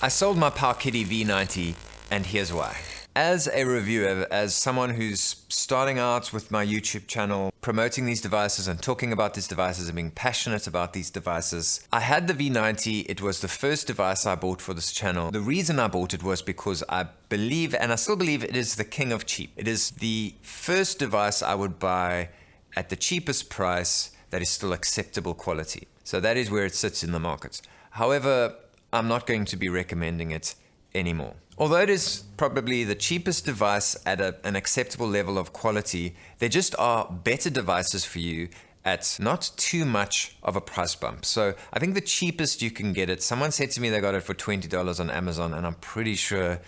I sold my Powkiddy V90, and here's why. As a reviewer, as someone who's starting out with my YouTube channel, promoting these devices and talking about these devices and being passionate about these devices, I had the V90. It was the first device I bought for this channel. The reason I bought it was because I believe, and I still believe, it is the king of cheap. It is the first device I would buy at the cheapest price that is still acceptable quality. So that is where it sits in the market. However, I'm not going to be recommending it anymore. Although it is probably the cheapest device at an acceptable level of quality, there just are better devices for you at not too much of a price bump. So I think the cheapest you can get it, someone said to me they got it for $20 on Amazon, and I'm pretty sure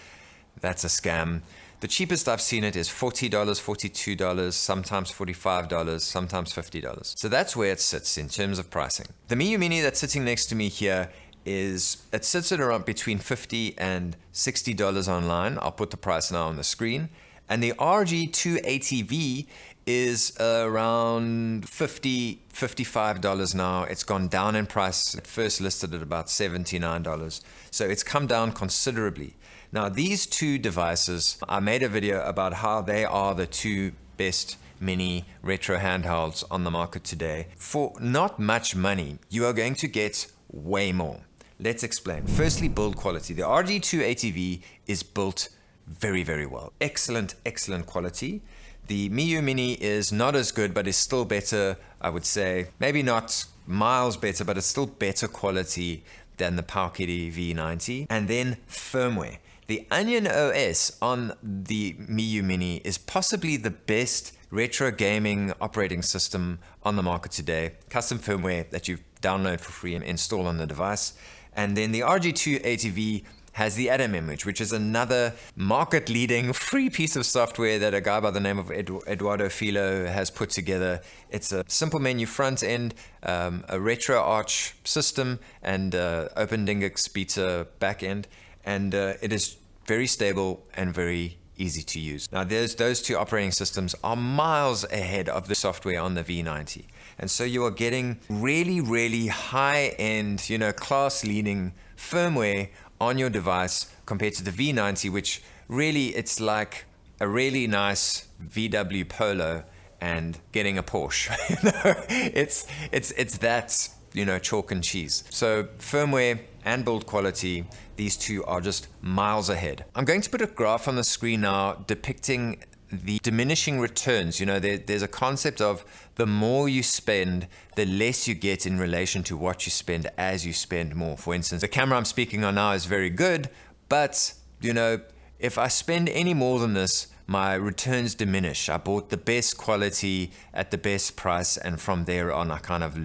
that's a scam. The cheapest I've seen it is $40, $42, sometimes $45, sometimes $50. So that's where it sits in terms of pricing. The Miyoo Mini that's sitting next to me here it sits at around between $50 and $60 online. I'll put the price now on the screen. And the RG280V is around $50, $55 now. It's gone down in price. It first listed at about $79. So it's come down considerably. Now these two devices, I made a video about how they are the two best mini retro handhelds on the market today. For not much money, you are going to get way more. Let's explain. Firstly, build quality. The RG280V is built very, very well. Excellent, excellent quality. The Miyoo Mini is not as good, but is still better, I would say. Maybe not miles better, but it's still better quality than the Powkiddy V90. And then firmware. The Onion OS on the Miyoo Mini is possibly the best retro gaming operating system on the market today. Custom firmware that you download for free and install on the device. And then the RG280V has the Atom Image, which is another market-leading free piece of software that a guy by the name of Eduardo Filo has put together. It's a simple menu front end, a retro arch system, and OpenDingix beta back end. And it is very stable and very easy to use. Now those two operating systems are miles ahead of the software on the V90. And so you are getting really, really high-end, class-leading firmware on your device compared to the V90, which really, it's like a really nice VW Polo and getting a Porsche. It's that, chalk and cheese. So firmware and build quality, these two are just miles ahead. I'm going to put a graph on the screen now depicting the diminishing returns. There's a concept of the more you spend, the less you get in relation to what you spend as you spend more. For instance, the camera I'm speaking on now is very good, but if I spend any more than this, my returns diminish. I bought the best quality at the best price, and from there on I kind of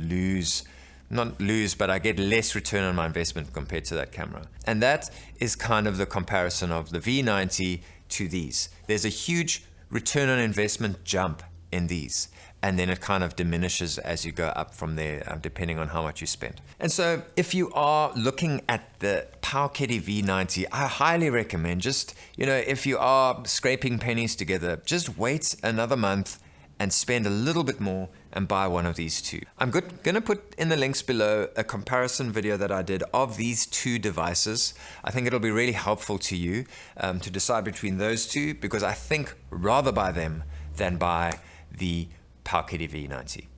but I get less return on my investment compared to that camera. And that is kind of the comparison of the V90 to these. There's a huge return on investment jump in these, and then it kind of diminishes as you go up from there, depending on how much you spend. And so if you are looking at the Powkiddy V90, I highly recommend if you are scraping pennies together, just wait another month and spend a little bit more and buy one of these two. I'm going to put in the links below a comparison video that I did of these two devices. I think it'll be really helpful to you to decide between those two, because I think rather buy them than buy the Powkiddy V90.